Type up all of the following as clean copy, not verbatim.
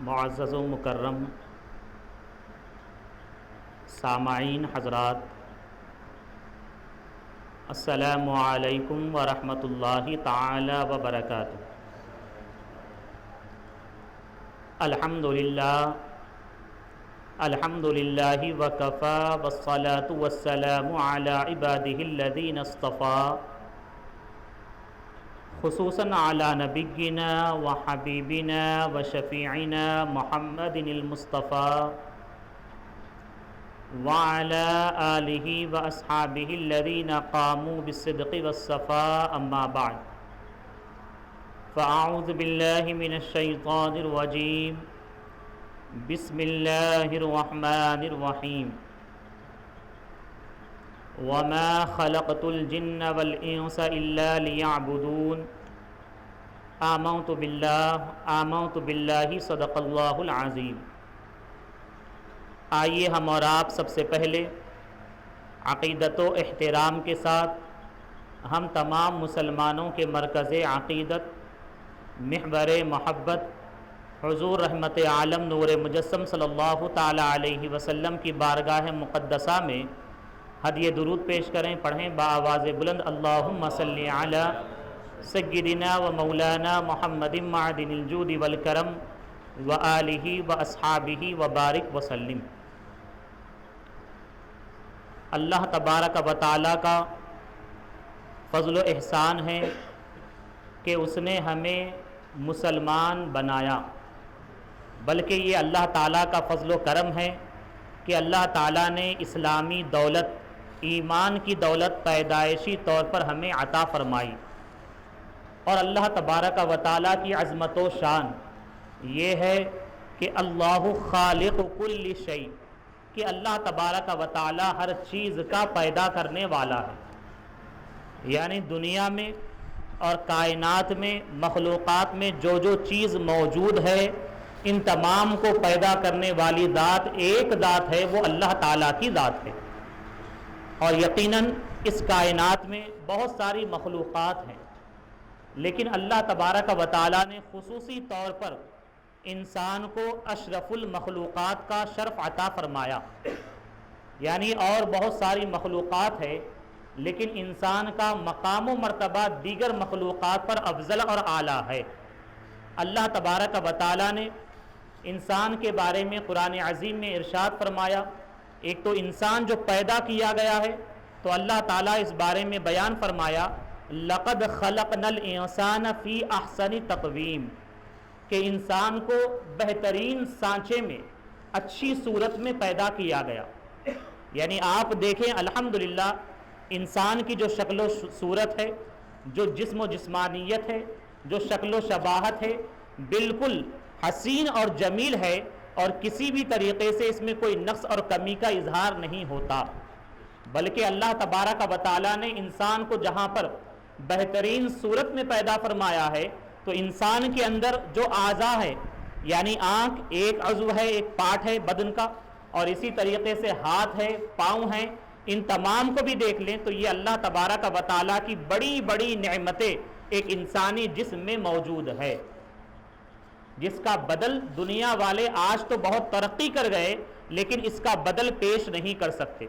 معزز و مکرم سامعین حضرات، السلام علیکم ورحمۃ اللہ تعالی وبرکاتہ۔ الحمد للہ وکفا والصلاة والسلام علی عبادہ الذین اصطفیٰ، خصوصاً علی نبینا وحبیبنا وشفیعنا محمد المصطفیٰ وعلی آلہ واصحابہ الذین قاموا بالصدق والصفاء، اما بعد فاعوذ باللہ من الشیطان الرجیم، بسم اللہ الرحمن الرحیم۔ وما خلقت الجن والانس الا لیعبدون، آمنت باللہ صدق اللہ العظیم۔ آئیے ہم اور آپ سب سے پہلے عقیدت و احترام کے ساتھ ہم تمام مسلمانوں کے مرکز عقیدت، محور محبت حضور رحمت عالم نور مجسم صلی اللہ تعالی علیہ وسلم کی بارگاہ مقدسہ میں ہدیہ درود پیش کریں۔ پڑھیں بآواز بلند، اللہم صلی علی سیدنا و مولانا محمد معدن الجود والکرم وآلہ واصحابہ وبارک وسلم۔ اللہ تبارک و تعالیٰ کا فضل و احسان ہے کہ اس نے ہمیں مسلمان بنایا، بلکہ یہ اللہ تعالیٰ کا فضل و کرم ہے کہ اللہ تعالیٰ نے اسلامی دولت، ایمان کی دولت پیدائشی طور پر ہمیں عطا فرمائی۔ اور اللہ تبارک و تعالیٰ کی عظمت و شان یہ ہے کہ اللہ خالق کل شیء، کہ اللہ تبارک و تعالیٰ ہر چیز کا پیدا کرنے والا ہے، یعنی دنیا میں اور کائنات میں، مخلوقات میں جو جو چیز موجود ہے، ان تمام کو پیدا کرنے والی ذات ایک ذات ہے، وہ اللہ تعالیٰ کی ذات ہے۔ اور یقیناً اس کائنات میں بہت ساری مخلوقات ہیں، لیکن اللہ تبارک و تعالیٰ نے خصوصی طور پر انسان کو اشرف المخلوقات کا شرف عطا فرمایا۔ یعنی اور بہت ساری مخلوقات ہے، لیکن انسان کا مقام و مرتبہ دیگر مخلوقات پر افضل اور اعلیٰ ہے۔ اللہ تبارک و تعالیٰ نے انسان کے بارے میں قرآن عظیم میں ارشاد فرمایا۔ ایک تو انسان جو پیدا کیا گیا ہے، تو اللہ تعالیٰ اس بارے میں بیان فرمایا، لَقَدْ خَلَقْنَا الْإِنسَانَ فِي أَحْسَنِ تَقْوِيمٍ، کہ انسان کو بہترین سانچے میں، اچھی صورت میں پیدا کیا گیا۔ یعنی آپ دیکھیں الحمدللہ انسان کی جو شکل و صورت ہے، جو جسم و جسمانیت ہے، جو شکل و شباہت ہے، بالکل حسین اور جمیل ہے، اور کسی بھی طریقے سے اس میں کوئی نقص اور کمی کا اظہار نہیں ہوتا، بلکہ اللہ تبارک و تعالیٰ نے انسان کو جہاں پر بہترین صورت میں پیدا فرمایا ہے، تو انسان کے اندر جو اعضاء ہے، یعنی آنکھ ایک عضو ہے، ایک پارٹ ہے بدن کا، اور اسی طریقے سے ہاتھ ہے، پاؤں ہیں، ان تمام کو بھی دیکھ لیں تو یہ اللہ تبارک و تعالیٰ کی بڑی بڑی نعمتیں ایک انسانی جسم میں موجود ہے، جس کا بدل دنیا والے آج تو بہت ترقی کر گئے، لیکن اس کا بدل پیش نہیں کر سکتے۔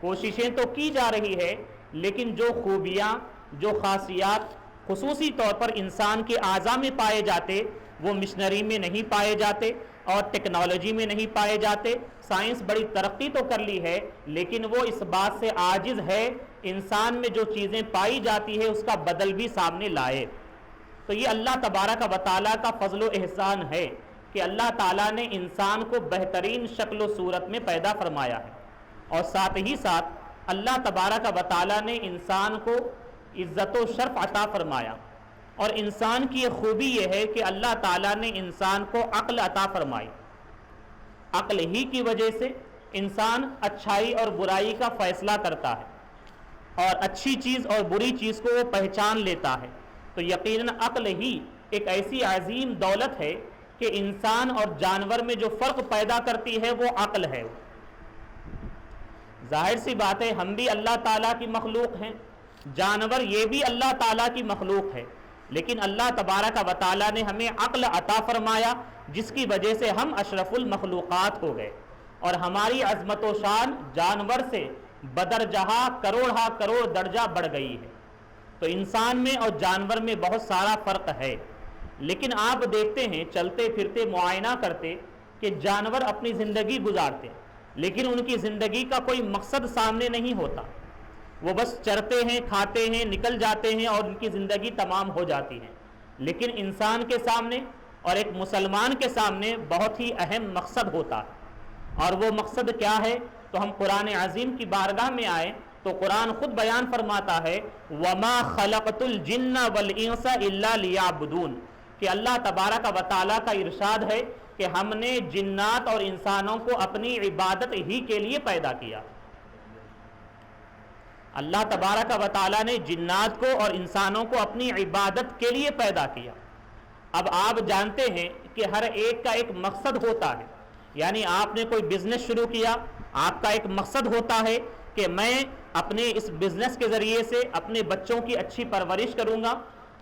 کوششیں تو کی جا رہی ہے، لیکن جو خوبیاں، جو خاصیات خصوصی طور پر انسان کے اعضاء میں پائے جاتے، وہ مشنری میں نہیں پائے جاتے اور ٹیکنالوجی میں نہیں پائے جاتے۔ سائنس بڑی ترقی تو کر لی ہے، لیکن وہ اس بات سے عاجز ہے انسان میں جو چیزیں پائی جاتی ہے اس کا بدل بھی سامنے لائے۔ تو یہ اللہ تبارک و تعالیٰ کا فضل و احسان ہے کہ اللہ تعالیٰ نے انسان کو بہترین شکل و صورت میں پیدا فرمایا ہے، اور ساتھ ہی ساتھ اللہ تبارک و تعالیٰ نے انسان کو عزت و شرف عطا فرمایا۔ اور انسان کی یہ خوبی یہ ہے کہ اللہ تعالیٰ نے انسان کو عقل عطا فرمائی۔ عقل ہی کی وجہ سے انسان اچھائی اور برائی کا فیصلہ کرتا ہے، اور اچھی چیز اور بری چیز کو وہ پہچان لیتا ہے۔ تو یقیناً عقل ہی ایک ایسی عظیم دولت ہے کہ انسان اور جانور میں جو فرق پیدا کرتی ہے وہ عقل ہے۔ ظاہر سی بات ہے، ہم بھی اللہ تعالیٰ کی مخلوق ہیں، جانور یہ بھی اللہ تعالیٰ کی مخلوق ہے، لیکن اللہ تبارک و تعالیٰ نے ہمیں عقل عطا فرمایا جس کی وجہ سے ہم اشرف المخلوقات ہو گئے اور ہماری عظمت و شان جانور سے بدرجہ کروڑہ کروڑ درجہ بڑھ گئی ہے۔ تو انسان میں اور جانور میں بہت سارا فرق ہے، لیکن آپ دیکھتے ہیں چلتے پھرتے معائنہ کرتے کہ جانور اپنی زندگی گزارتے لیکن ان کی زندگی کا کوئی مقصد سامنے نہیں ہوتا، وہ بس چرتے ہیں، کھاتے ہیں، نکل جاتے ہیں اور ان کی زندگی تمام ہو جاتی ہے۔ لیکن انسان کے سامنے اور ایک مسلمان کے سامنے بہت ہی اہم مقصد ہوتا ہے، اور وہ مقصد کیا ہے؟ تو ہم قرآن عظیم کی بارگاہ میں آئیں تو قرآن خود بیان فرماتا ہے وَمَا خَلَقْتُ الْجِنَّ وَالْإِنسَ إِلَّا لِيَعْبُدُونَ، کہ اللہ تبارک و تعالیٰ کا ارشاد ہے کہ ہم نے جنات اور انسانوں کو اپنی عبادت ہی کے لیے پیدا کیا۔ اللہ تبارک و تعالیٰ نے جنات کو اور انسانوں کو اپنی عبادت کے لیے پیدا کیا۔ اب آپ جانتے ہیں کہ ہر ایک کا ایک مقصد ہوتا ہے، یعنی آپ نے کوئی بزنس شروع کیا، آپ کا ایک مقصد ہوتا ہے کہ میں اپنے اس بزنس کے ذریعے سے اپنے بچوں کی اچھی پرورش کروں گا،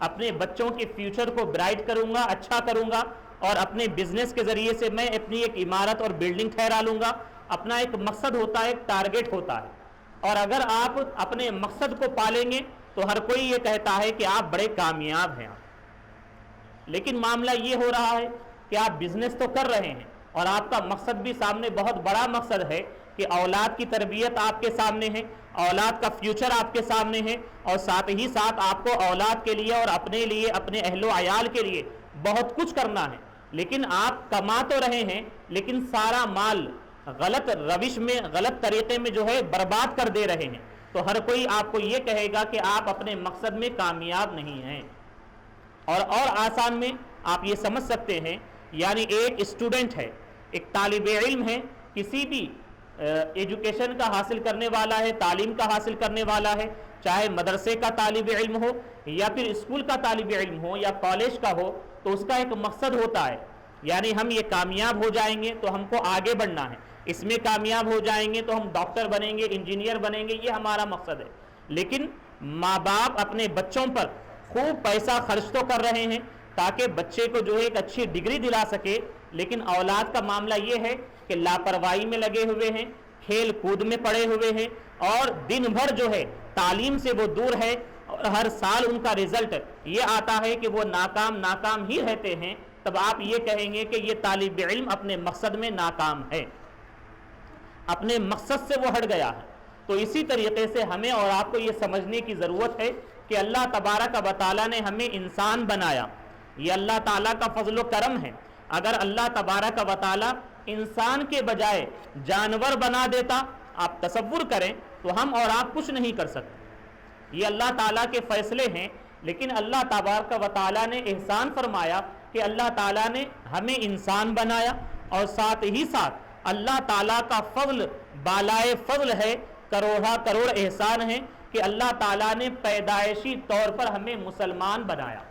اپنے بچوں کے فیوچر کو برائٹ کروں گا، اچھا کروں گا، اور اپنے بزنس کے ذریعے سے میں اپنی ایک عمارت اور بلڈنگ ٹھہرا لوں گا۔ اپنا ایک مقصد ہوتا ہے، ایک ٹارگٹ ہوتا ہے، اور اگر آپ اپنے مقصد کو پالیں گے تو ہر کوئی یہ کہتا ہے کہ آپ بڑے کامیاب ہیں۔ لیکن معاملہ یہ ہو رہا ہے کہ آپ بزنس تو کر رہے ہیں اور آپ کا مقصد بھی سامنے بہت بڑا مقصد ہے کہ اولاد کی تربیت آپ کے سامنے ہے، اولاد کا فیوچر آپ کے سامنے ہے، اور ساتھ ہی ساتھ آپ کو اولاد کے لیے اور اپنے لیے، اپنے اہل و عیال کے لیے بہت کچھ کرنا ہے۔ لیکن آپ کما تو رہے ہیں لیکن سارا مال غلط روش میں، غلط طریقے میں جو ہے برباد کر دے رہے ہیں، تو ہر کوئی آپ کو یہ کہے گا کہ آپ اپنے مقصد میں کامیاب نہیں ہیں۔ اور آسان میں آپ یہ سمجھ سکتے ہیں، یعنی ایک اسٹوڈنٹ ہے، ایک طالب علم ہے، کسی بھی ایجوکیشن کا حاصل کرنے والا ہے، تعلیم کا حاصل کرنے والا ہے، چاہے مدرسے کا طالب علم ہو یا پھر اسکول کا طالب علم ہو یا کالج کا ہو، تو اس کا ایک مقصد ہوتا ہے، یعنی ہم یہ کامیاب ہو جائیں گے تو ہم کو آگے بڑھنا ہے، اس میں کامیاب ہو جائیں گے تو ہم ڈاکٹر بنیں گے، انجینئر بنیں گے، یہ ہمارا مقصد ہے۔ لیکن ماں باپ اپنے بچوں پر خوب پیسہ خرچ تو کر رہے ہیں تاکہ بچے کو جو ہے ایک اچھی ڈگری دلا سکے، لیکن اولاد کا معاملہ یہ ہے کہ لاپرواہی میں لگے ہوئے ہیں، کھیل کود میں پڑے ہوئے ہیں، اور دن بھر جو ہے تعلیم سے وہ دور ہے، اور ہر سال ان کا رزلٹ یہ آتا ہے کہ وہ ناکام ہی رہتے ہیں۔ تب آپ یہ کہیں گے کہ یہ طالب علم اپنے مقصد میں ناکام ہے، اپنے مقصد سے وہ ہٹ گیا ہے۔ تو اسی طریقے سے ہمیں اور آپ کو یہ سمجھنے کی ضرورت ہے کہ اللہ تبارک و تعالیٰ نے ہمیں انسان بنایا، یہ اللہ تعالیٰ کا فضل و کرم ہے۔ اگر اللہ تبارک و تعالیٰ انسان کے بجائے جانور بنا دیتا، آپ تصور کریں، تو ہم اور آپ کچھ نہیں کر سکتے۔ یہ اللہ تعالیٰ کے فیصلے ہیں، لیکن اللہ تبارک و تعالیٰ نے احسان فرمایا کہ اللہ تعالیٰ نے ہمیں انسان بنایا، اور ساتھ ہی ساتھ اللہ تعالیٰ کا فضل بالائے فضل ہے، کروڑہ کروڑ احسان ہے کہ اللہ تعالیٰ نے پیدائشی طور پر ہمیں مسلمان بنایا۔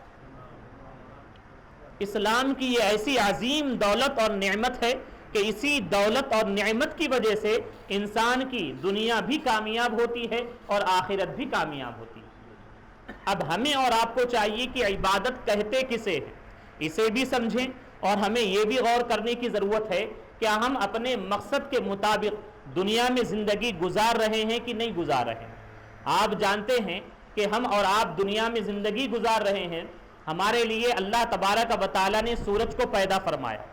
اسلام کی یہ ایسی عظیم دولت اور نعمت ہے کہ اسی دولت اور نعمت کی وجہ سے انسان کی دنیا بھی کامیاب ہوتی ہے اور آخرت بھی کامیاب ہوتی ہے۔ اب ہمیں اور آپ کو چاہیے کہ عبادت کہتے کسے ہیں، اسے بھی سمجھیں، اور ہمیں یہ بھی غور کرنے کی ضرورت ہے کہ ہم اپنے مقصد کے مطابق دنیا میں زندگی گزار رہے ہیں کہ نہیں گزار رہے ہیں۔ آپ جانتے ہیں کہ ہم اور آپ دنیا میں زندگی گزار رہے ہیں، ہمارے لیے اللہ تبارک و تعالیٰ نے سورج کو پیدا فرمایا،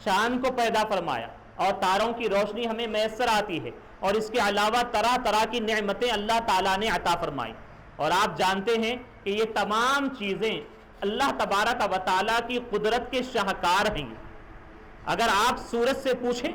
چاند کو پیدا فرمایا، اور تاروں کی روشنی ہمیں میسر آتی ہے، اور اس کے علاوہ طرح طرح کی نعمتیں اللہ تعالیٰ نے عطا فرمائی۔ اور آپ جانتے ہیں کہ یہ تمام چیزیں اللہ تبارک و تعالیٰ کی قدرت کے شاہکار ہیں۔ اگر آپ سورج سے پوچھیں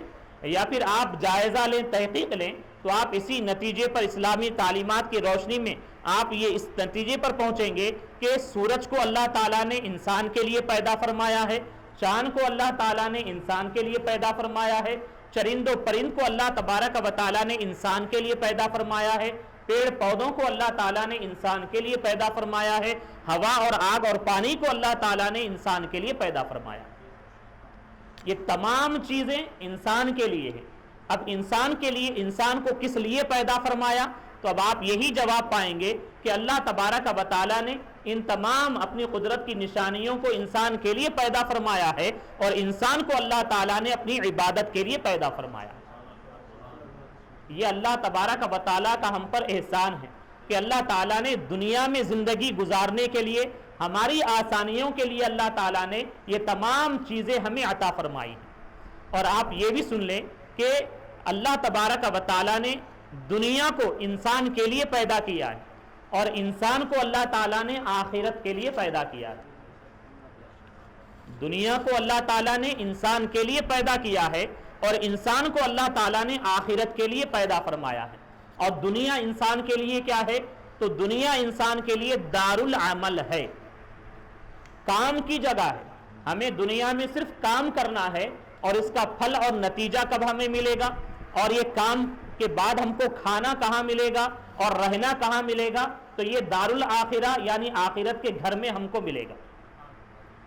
یا پھر آپ جائزہ لیں، تحقیق لیں، تو آپ اسی نتیجے پر، اسلامی تعلیمات کی روشنی میں آپ یہ اس نتیجے پر پہنچیں گے کہ سورج کو اللہ تعالیٰ نے انسان کے لیے پیدا فرمایا ہے، چاند کو اللہ تعالیٰ نے انسان کے لیے پیدا فرمایا ہے، چرند و پرند کو اللہ تبارک و تعالیٰ نے انسان کے لیے پیدا فرمایا ہے، پیڑ پودوں کو اللہ تعالیٰ نے انسان کے لیے پیدا فرمایا ہے، ہوا اور آگ اور پانی کو اللہ تعالیٰ نے انسان کے لیے پیدا فرمایا۔ یہ تمام چیزیں انسان کے لیے ہیں۔ اب انسان کے لیے، انسان کو کس لیے پیدا فرمایا؟ تو اب آپ یہی جواب پائیں گے کہ اللہ تبارک و تعالیٰ نے ان تمام اپنی قدرت کی نشانیوں کو انسان کے لیے پیدا فرمایا ہے اور انسان کو اللہ تعالیٰ نے اپنی عبادت کے لیے پیدا فرمایا. یہ اللہ تبارک و تعالیٰ کا ہم پر احسان ہے کہ اللہ تعالیٰ نے دنیا میں زندگی گزارنے کے لیے ہماری آسانیوں کے لیے اللہ تعالیٰ نے یہ تمام چیزیں ہمیں عطا فرمائی ہیں. اور آپ یہ بھی سن لیں کہ اللہ تبارک و تعالیٰ نے دنیا کو انسان کے لیے پیدا کیا ہے اور انسان کو اللہ تعالیٰ نے آخرت کے لیے پیدا کیا ہے. دنیا کو اللہ تعالیٰ نے انسان کے لیے پیدا کیا ہے اور انسان کو اللہ تعالیٰ نے آخرت کے لیے پیدا فرمایا ہے. اور دنیا انسان کے لیے کیا ہے؟ تو دنیا انسان کے لیے دار العمل ہے، کام کی جگہ ہے. ہمیں دنیا میں صرف کام کرنا ہے اور اس کا پھل اور نتیجہ کب ہمیں ملے گا، اور یہ کام کے بعد ہم کو کھانا کہاں ملے گا اور رہنا کہاں ملے گا، تو یہ دار الاخرہ یعنی آخرت کے گھر میں ہم کو ملے گا.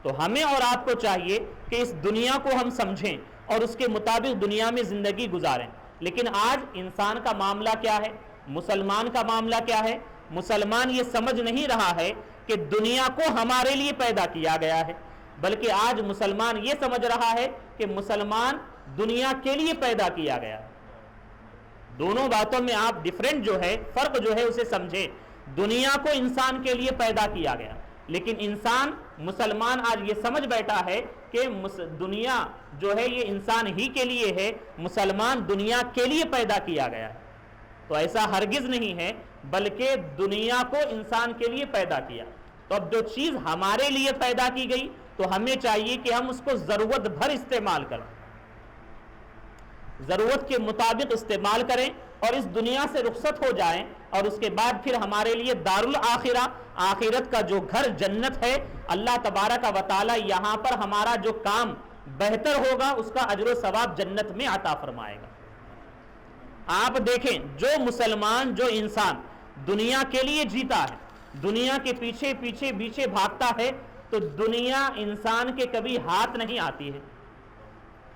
تو ہمیں اور آپ کو چاہیے کہ اس دنیا کو ہم سمجھیں اور اس کے مطابق دنیا میں زندگی گزاریں. لیکن آج انسان کا معاملہ کیا ہے، مسلمان کا معاملہ کیا ہے؟ مسلمان یہ سمجھ نہیں رہا ہے کہ دنیا کو ہمارے لیے پیدا کیا گیا ہے، بلکہ آج مسلمان یہ سمجھ رہا ہے کہ مسلمان دنیا کے لیے پیدا کیا گیا ہے. دونوں باتوں میں آپ ڈفرنٹ جو ہے، فرق جو ہے اسے سمجھیں. دنیا کو انسان کے لیے پیدا کیا گیا، لیکن انسان مسلمان آج یہ سمجھ بیٹھا ہے کہ دنیا جو ہے یہ انسان ہی کے لیے ہے، مسلمان دنیا کے لیے پیدا کیا گیا ہے. تو ایسا ہرگز نہیں ہے، بلکہ دنیا کو انسان کے لیے پیدا کیا. تو اب جو چیز ہمارے لیے پیدا کی گئی تو ہمیں چاہیے کہ ہم اس کو ضرورت بھر استعمال کریں، ضرورت کے مطابق استعمال کریں اور اس دنیا سے رخصت ہو جائیں. اور اس کے بعد پھر ہمارے لیے دار الاخرہ، آخرت کا جو گھر جنت ہے، اللہ تبارک و تعالی یہاں پر ہمارا جو کام بہتر ہوگا اس کا اجر و ثواب جنت میں عطا فرمائے گا. آپ دیکھیں جو مسلمان، جو انسان دنیا کے لیے جیتا ہے، دنیا کے پیچھے پیچھے پیچھے بھاگتا ہے، تو دنیا انسان کے کبھی ہاتھ نہیں آتی ہے.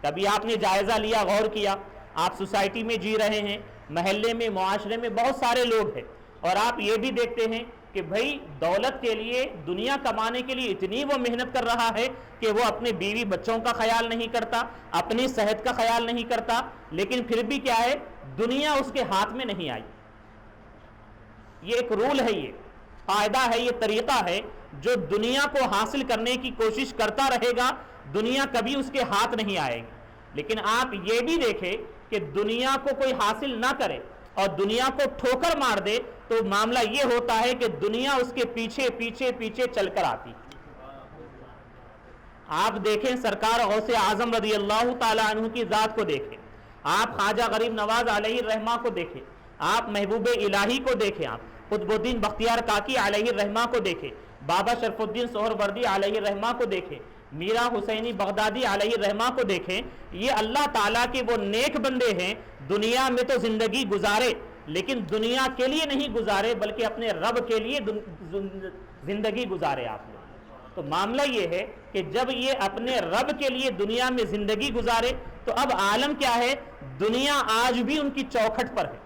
کبھی آپ نے جائزہ لیا، غور کیا، آپ سوسائٹی میں جی رہے ہیں، محلے میں، معاشرے میں بہت سارے لوگ ہیں، اور آپ یہ بھی دیکھتے ہیں کہ بھئی دولت کے لیے، دنیا کمانے کے لیے اتنی وہ محنت کر رہا ہے کہ وہ اپنے بیوی بچوں کا خیال نہیں کرتا، اپنی صحت کا خیال نہیں کرتا، لیکن پھر بھی کیا ہے، دنیا اس کے ہاتھ میں نہیں آئی. یہ ایک رول ہے، یہ قاعدہ ہے، یہ طریقہ ہے. جو دنیا کو حاصل کرنے کی کوشش کرتا رہے گا، دنیا کبھی اس کے ہاتھ نہیں آئے گی. لیکن آپ یہ بھی دیکھیں کہ دنیا کو کوئی حاصل نہ کرے اور دنیا کو ٹھوکر مار دے تو معاملہ یہ ہوتا ہے کہ دنیا اس کے پیچھے پیچھے پیچھے چل کر آتی. آپ دیکھیں سرکار غوث اعظم رضی اللہ تعالی عنہ کی ذات کو دیکھیں، آپ خواجہ غریب نواز علیہ الرحمہ کو دیکھیں، آپ محبوب الہی کو دیکھیں، آپ قطب الدین بختیار کاکی علیہ الرحمہ کو دیکھیں، بابا شرف الدین سہروردی علیہ الرحمہ کو دیکھیں، میرا حسینی بغدادی علیہ الرحمہ کو دیکھیں. یہ اللہ تعالیٰ کے وہ نیک بندے ہیں، دنیا میں تو زندگی گزارے لیکن دنیا کے لیے نہیں گزارے بلکہ اپنے رب کے لیے زندگی گزارے آپ لوگ. تو معاملہ یہ ہے کہ جب یہ اپنے رب کے لیے دنیا میں زندگی گزارے تو اب عالم کیا ہے، دنیا آج بھی ان کی چوکھٹ پر ہے.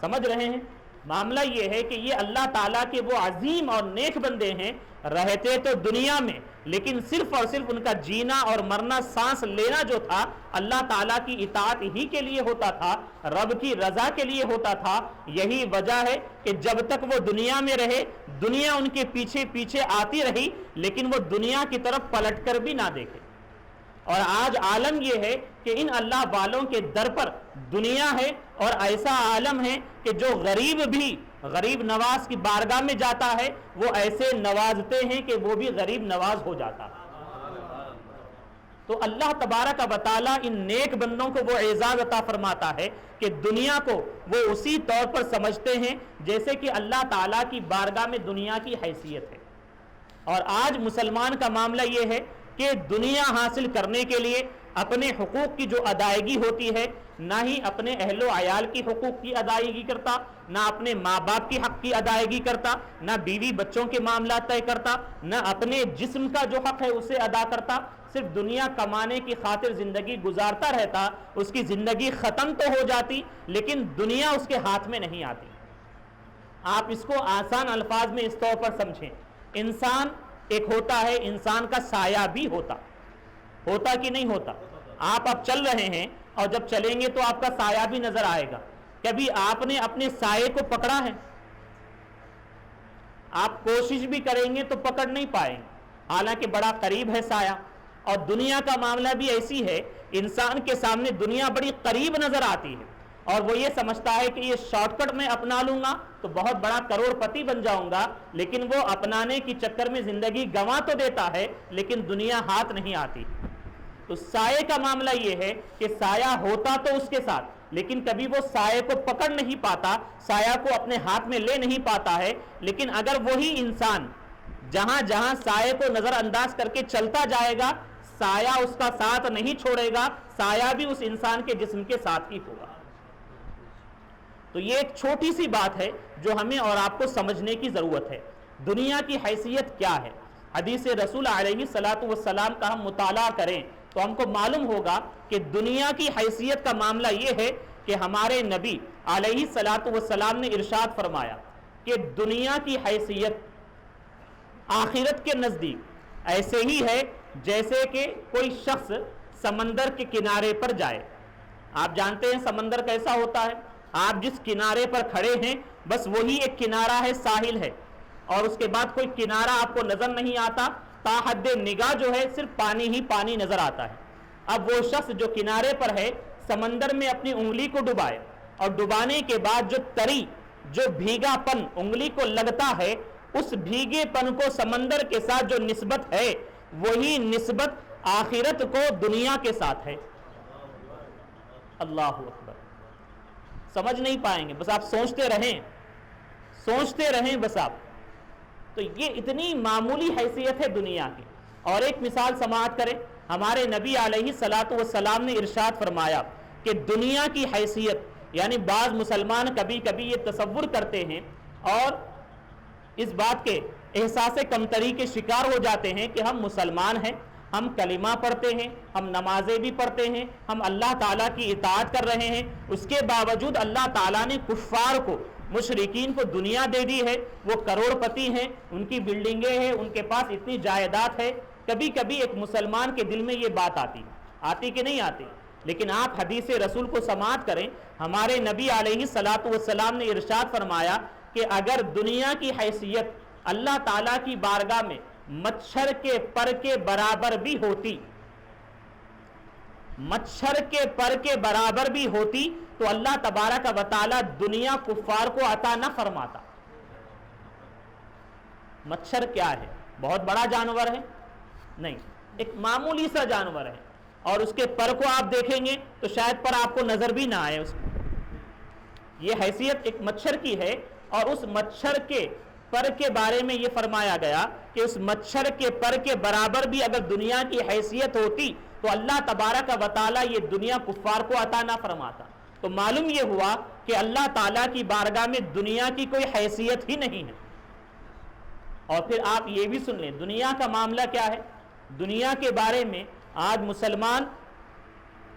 سمجھ رہے ہیں؟ معاملہ یہ ہے کہ یہ اللہ تعالیٰ کے وہ عظیم اور نیک بندے ہیں، رہتے تو دنیا میں لیکن صرف اور صرف ان کا جینا اور مرنا، سانس لینا جو تھا اللہ تعالیٰ کی اطاعت ہی کے لیے ہوتا تھا، رب کی رضا کے لیے ہوتا تھا. یہی وجہ ہے کہ جب تک وہ دنیا میں رہے دنیا ان کے پیچھے پیچھے آتی رہی لیکن وہ دنیا کی طرف پلٹ کر بھی نہ دیکھے. اور آج عالم یہ ہے کہ ان اللہ والوں کے در پر دنیا ہے، اور ایسا عالم ہے کہ جو غریب بھی غریب نواز کی بارگاہ میں جاتا ہے وہ ایسے نوازتے ہیں کہ وہ بھی غریب نواز ہو جاتا ہے. تو اللہ تبارک و تعالیٰ ان نیک بندوں کو وہ اعزاز عطا فرماتا ہے کہ دنیا کو وہ اسی طور پر سمجھتے ہیں جیسے کہ اللہ تعالیٰ کی بارگاہ میں دنیا کی حیثیت ہے. اور آج مسلمان کا معاملہ یہ ہے کہ دنیا حاصل کرنے کے لیے اپنے حقوق کی جو ادائیگی ہوتی ہے، نہ ہی اپنے اہل و عیال کی حقوق کی ادائیگی کرتا، نہ اپنے ماں باپ کی حق کی ادائیگی کرتا، نہ بیوی بچوں کے معاملات طے کرتا، نہ اپنے جسم کا جو حق ہے اسے ادا کرتا. صرف دنیا کمانے کی خاطر زندگی گزارتا رہتا. اس کی زندگی ختم تو ہو جاتی لیکن دنیا اس کے ہاتھ میں نہیں آتی. آپ اس کو آسان الفاظ میں اس طور پر سمجھیں، انسان ایک ہوتا ہے، انسان کا سایہ بھی ہوتا کہ نہیں ہوتا؟ آپ اب چل رہے ہیں اور جب چلیں گے تو آپ کا سایہ بھی نظر آئے گا. کبھی آپ نے اپنے سائے کو پکڑا ہے؟ آپ کوشش بھی کریں گے تو پکڑ نہیں پائیں گے، حالانکہ بڑا قریب ہے سایہ. اور دنیا کا معاملہ بھی ایسی ہے، انسان کے سامنے دنیا بڑی قریب نظر آتی ہے اور وہ یہ سمجھتا ہے کہ یہ شارٹ کٹ میں اپنا لوں گا تو بہت بڑا کروڑ پتی بن جاؤں گا، لیکن وہ اپنانے کی چکر میں زندگی گنوا تو دیتا ہے لیکن دنیا ہاتھ نہیں آتی. تو سائے کا معاملہ یہ ہے کہ سایہ ہوتا تو اس کے ساتھ، لیکن کبھی وہ سائے کو پکڑ نہیں پاتا، سایہ کو اپنے ہاتھ میں لے نہیں پاتا ہے. لیکن اگر وہی انسان جہاں جہاں سائے کو نظر انداز کر کے چلتا جائے گا، سایہ اس کا ساتھ نہیں چھوڑے گا، سایہ بھی اس انسان کے جسم کے ساتھ ہی ہوگا. تو یہ ایک چھوٹی سی بات ہے جو ہمیں اور آپ کو سمجھنے کی ضرورت ہے. دنیا کی حیثیت کیا ہے؟ حدیث رسول علیہ الصلاۃ والسلام کا ہم مطالعہ کریں تو ہم کو معلوم ہوگا کہ دنیا کی حیثیت کا معاملہ یہ ہے کہ ہمارے نبی علیہ الصلاۃ والسلام نے ارشاد فرمایا کہ دنیا کی حیثیت آخرت کے نزدیک ایسے ہی ہے جیسے کہ کوئی شخص سمندر کے کنارے پر جائے. آپ جانتے ہیں سمندر کیسا ہوتا ہے؟ آپ جس کنارے پر کھڑے ہیں بس وہی ایک کنارہ ہے، ساحل ہے، اور اس کے بعد کوئی کنارہ آپ کو نظر نہیں آتا، تا حد نگاہ جو ہے صرف پانی ہی پانی نظر آتا ہے. اب وہ شخص جو کنارے پر ہے سمندر میں اپنی انگلی کو ڈبائے اور ڈبانے کے بعد جو تری، جو بھیگا پن انگلی کو لگتا ہے، اس بھیگے پن کو سمندر کے ساتھ جو نسبت ہے وہی نسبت آخرت کو دنیا کے ساتھ ہے. اللہ اکبر. سمجھ نہیں پائیں گے، بس آپ سوچتے رہیں بس آپ. تو یہ اتنی معمولی حیثیت ہے دنیا کی. اور ایک مثال سماعت کریں، ہمارے نبی علیہ الصلاۃ والسلام نے ارشاد فرمایا کہ دنیا کی حیثیت، یعنی بعض مسلمان کبھی کبھی یہ تصور کرتے ہیں اور اس بات کے احساس کمتری کے شکار ہو جاتے ہیں کہ ہم مسلمان ہیں، ہم کلمہ پڑھتے ہیں، ہم نمازیں بھی پڑھتے ہیں، ہم اللہ تعالیٰ کی اطاعت کر رہے ہیں، اس کے باوجود اللہ تعالیٰ نے کفار کو، مشرکین کو دنیا دے دی ہے، وہ کروڑ پتی ہیں، ان کی بلڈنگیں ہیں، ان کے پاس اتنی جائیداد ہے. کبھی کبھی ایک مسلمان کے دل میں یہ بات آتی کہ نہیں آتی؟ لیکن آپ حدیث رسول کو سماعت کریں، ہمارے نبی علیہ الصلاۃ والسلام نے ارشاد فرمایا کہ اگر دنیا کی حیثیت اللہ تعالیٰ کی بارگاہ میں مچھر کے پر کے برابر بھی ہوتی، مچھر کے پر کے برابر بھی ہوتی تو اللہ تبارک و تعالیٰ دنیا کفار کو عطا نہ فرماتا. مچھر کیا ہے؟ بہت بڑا جانور ہے؟ نہیں، ایک معمولی سا جانور ہے، اور اس کے پر کو آپ دیکھیں گے تو شاید پر آپ کو نظر بھی نہ آئے. اس کو یہ حیثیت ایک مچھر کی ہے، اور اس مچھر کے پر کے بارے میں یہ فرمایا گیا کہ اس مچھر کے پر کے برابر بھی اگر دنیا کی حیثیت ہوتی تو اللہ تبارک و تعالیٰ یہ دنیا کفار کو عطا نہ فرماتا. تو معلوم یہ ہوا کہ اللہ تعالیٰ کی بارگاہ میں دنیا کی کوئی حیثیت ہی نہیں ہے. اور پھر آپ یہ بھی سن لیں دنیا کا معاملہ کیا ہے. دنیا کے بارے میں آج مسلمان